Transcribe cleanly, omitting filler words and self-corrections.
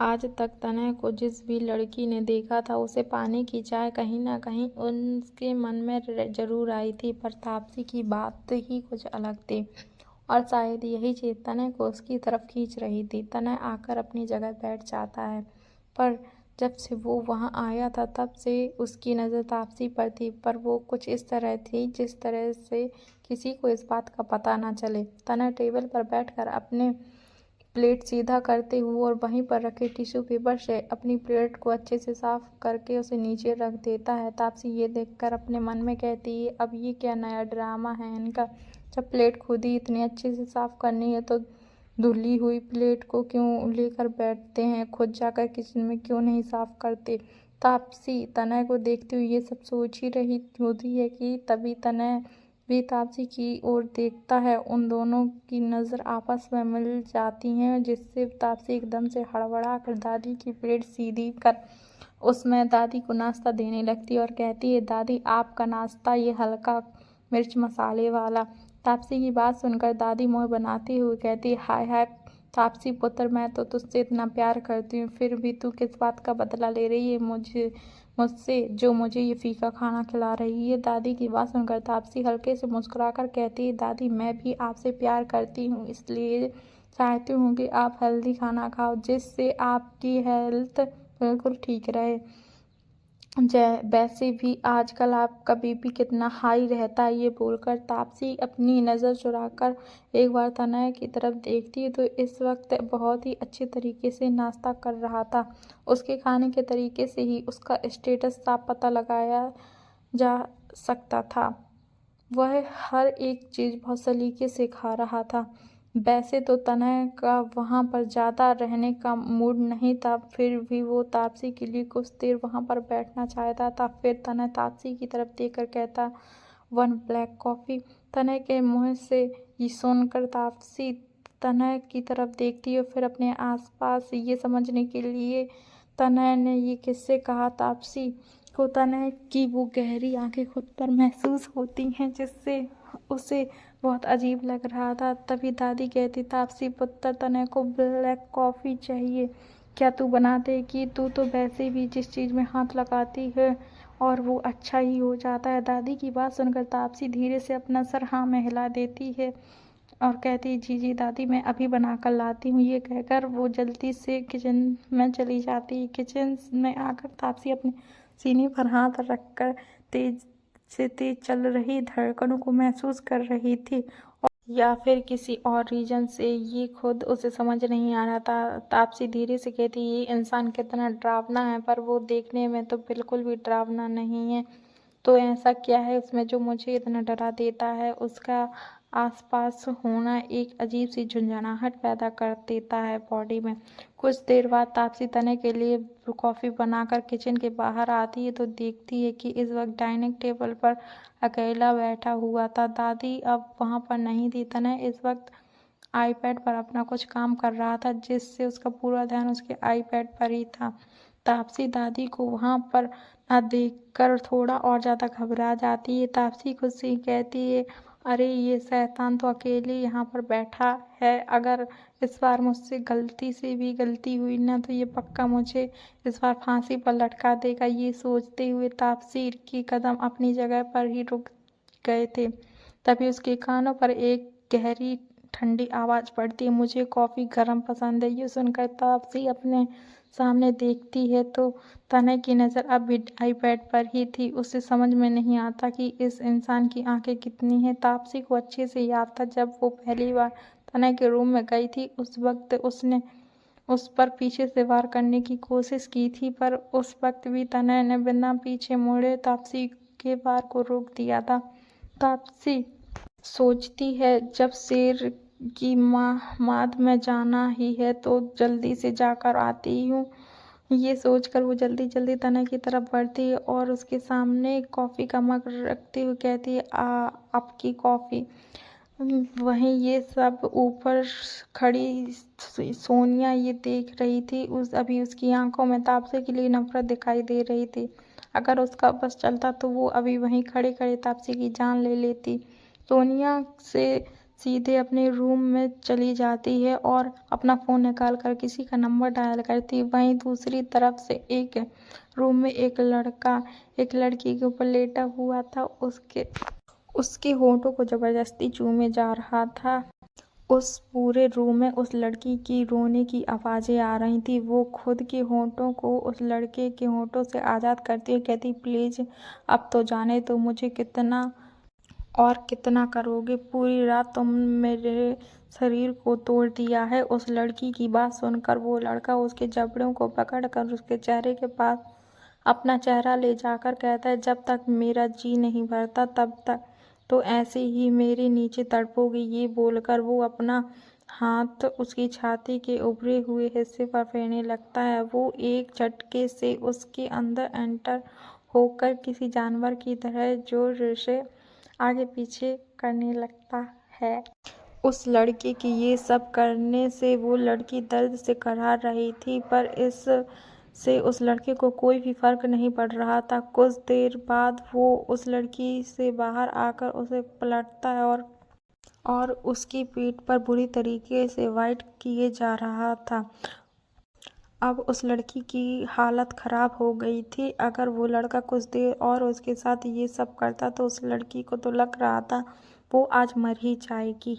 आज तक तनय को जिस भी लड़की ने देखा था उसे पाने की चाह कहीं न कहीं उसके मन में जरूर आई थी, पर तापसी की बात ही कुछ अलग थी और शायद यही चीज़ तनय को उसकी तरफ खींच रही थी। तनय आकर अपनी जगह बैठ जाता है, पर जब से वो वहाँ आया था तब से उसकी नज़र तापसी पर थी, पर वो कुछ इस तरह थी जिस तरह से किसी को इस बात का पता ना चले। तनय टेबल पर बैठकर अपने प्लेट सीधा करते हुए और वहीं पर रखे टिश्यू पेपर से अपनी प्लेट को अच्छे से साफ करके उसे नीचे रख देता है। तापसी ये देखकर अपने मन में कहती है, अब ये क्या नया ड्रामा है इनका। जब प्लेट खुद ही इतनी अच्छे से साफ करनी है तो धुली हुई प्लेट को क्यों लेकर बैठते हैं, खुद जाकर किचन में क्यों नहीं साफ करते। तापसी तनय को देखते हुए ये सब सोच ही रही होती है कि तभी तनय भी तापसी की ओर देखता है। उन दोनों की नज़र आपस में मिल जाती है, जिससे तापसी एकदम से हड़बड़ा कर दादी की प्लेट सीधी कर उसमें दादी को नाश्ता देने लगती है और कहती है, दादी आपका नाश्ता ये हल्का मिर्च मसाले वाला। तापसी की बात सुनकर दादी मुँह बनाते हुए कहती है, हाय हाय तापसी पुत्र, मैं तो तुझसे इतना प्यार करती हूँ, फिर भी तू किस बात का बदला ले रही है मुझसे जो मुझे ये फीका खाना खिला रही है। दादी की बात सुनकर तापसी हल्के से मुस्कुराकर कहती है, दादी मैं भी आपसे प्यार करती हूँ, इसलिए चाहती हूँ कि आप हेल्दी खाना खाओ जिससे आपकी हेल्थ बिल्कुल ठीक रहे। वैसे भी आजकल आपका बीपी कितना हाई रहता है। ये बोलकर तापसी अपनी नज़र चुराकर एक बार तनय की तरफ देखती है तो इस वक्त बहुत ही अच्छे तरीके से नाश्ता कर रहा था। उसके खाने के तरीके से ही उसका स्टेटस साफ पता लगाया जा सकता था। वह हर एक चीज़ बहुत सलीके से खा रहा था। वैसे तो तनय का वहाँ पर ज़्यादा रहने का मूड नहीं था, फिर भी वो तापसी के लिए कुछ देर वहाँ पर बैठना चाहता था। फिर तनय तापसी की तरफ देखकर कहता, 1 ब्लैक कॉफ़ी। तनय के मुँह से ये सुनकर तापसी तनय की तरफ देखती है, फिर अपने आसपास ये समझने के लिए तनय ने ये किससे कहा। तापसी को तनय की वो गहरी आंखें खुद पर महसूस होती हैं, जिससे उसे बहुत अजीब लग रहा था। तभी दादी कहती, तापसी पुत्र तनय को ब्लैक कॉफ़ी चाहिए, क्या तू बना देगी? तू तो वैसे भी जिस चीज़ में हाथ लगाती है और वो अच्छा ही हो जाता है। दादी की बात सुनकर तापसी धीरे से अपना सर हाँ में हिला देती है और कहती, जी जी दादी मैं अभी बना कर लाती हूँ। ये कहकर वो जल्दी से किचन में चली जाती है। किचन में आकर तापसी अपने सीने पर हाथ रखकर तेज से तेज चल रही धड़कनों को महसूस कर रही थी, या फिर किसी और रीजन से ये खुद उसे समझ नहीं आ रहा था। तापसी धीरे से कहती, ये इंसान कितना डरावना है, पर वो देखने में तो बिल्कुल भी डरावना नहीं है। तो ऐसा क्या है उसमें जो मुझे इतना डरा देता है? उसका आसपास होना एक अजीब सी झुंझुनाहट पैदा कर देता है बॉडी में। कुछ देर बाद तापसी तनय के लिए कॉफ़ी बनाकर किचन के बाहर आती है तो देखती है कि इस वक्त डाइनिंग टेबल पर अकेला बैठा हुआ था। दादी अब वहाँ पर नहीं थी। तनय इस वक्त आईपैड पर अपना कुछ काम कर रहा था, जिससे उसका पूरा ध्यान उसके आईपैड पर ही था। तापसी दादी को वहाँ पर न देखकर थोड़ा और ज़्यादा घबरा जाती है। तापसी खुद से ही कहती है, अरे ये शैतान तो अकेले यहाँ पर बैठा है, अगर इस बार मुझसे गलती से भी गलती हुई ना तो ये पक्का मुझे इस बार फांसी पर लटका देगा। ये सोचते हुए तापसी के कदम अपनी जगह पर ही रुक गए थे। तभी उसके कानों पर एक गहरी ठंडी आवाज़ पड़ती है, मुझे कॉफ़ी गर्म पसंद है। ये सुनकर तापसी अपने सामने देखती है तो तनय की नज़र अब भी आईपैड पर ही थी। उसे समझ में नहीं आता कि इस इंसान की आंखें कितनी हैं। तापसी को अच्छे से याद था जब वो पहली बार तनय के रूम में गई थी, उस वक्त उसने उस पर पीछे से वार करने की कोशिश की थी, पर उस वक्त भी तनय ने बिना पीछे मुड़े तापसी के वार को रोक दिया था। तापसी सोचती है, जब शेर की माद में जाना ही है तो जल्दी से जाकर आती हूँ। ये सोचकर वो जल्दी जल्दी तनय की तरफ बढ़ती है और उसके सामने कॉफ़ी का मग रखते हुए कहती है, आपकी कॉफ़ी। वहीं ये सब ऊपर खड़ी सोनिया ये देख रही थी। अभी उसकी आंखों में तापसी के लिए नफरत दिखाई दे रही थी। अगर उसका बस चलता तो वो अभी वहीं खड़े खड़े तापसी की जान ले लेती। सोनिया से सीधे अपने रूम में चली जाती है और अपना फ़ोन निकाल कर किसी का नंबर डायल करती। वहीं दूसरी तरफ से एक रूम में एक लड़का एक लड़की के ऊपर लेटा हुआ था। उसके होठों को ज़बरदस्ती चूमे जा रहा था। उस पूरे रूम में उस लड़की की रोने की आवाज़ें आ रही थी। वो खुद के होठों को उस लड़के के होठों से आज़ाद करती हुई कहती, प्लीज़ अब तो जाने दो मुझे, कितना और कितना करोगे? पूरी रात तुम मेरे शरीर को तोड़ दिया है। उस लड़की की बात सुनकर वो लड़का उसके जबड़ों को पकड़कर उसके चेहरे के पास अपना चेहरा ले जाकर कहता है, जब तक मेरा जी नहीं भरता तब तक तो ऐसे ही मेरे नीचे तड़पोगी। ये बोलकर वो अपना हाथ उसकी छाती के उभरे हुए हिस्से पर फेरने लगता है। वो एक झटके से उसके अंदर एंटर होकर किसी जानवर की तरह जोर से आगे पीछे करने लगता है। उस लड़के के ये सब करने से वो लड़की दर्द से कराह रही थी, पर इस से उस लड़के को कोई भी फर्क नहीं पड़ रहा था। कुछ देर बाद वो उस लड़की से बाहर आकर उसे पलटता है और उसकी पीठ पर बुरी तरीके से वाइट किए जा रहा था। अब उस लड़की की हालत खराब हो गई थी। अगर वो लड़का कुछ देर और उसके साथ ये सब करता तो उस लड़की को तो लग रहा था वो आज मर ही जाएगी।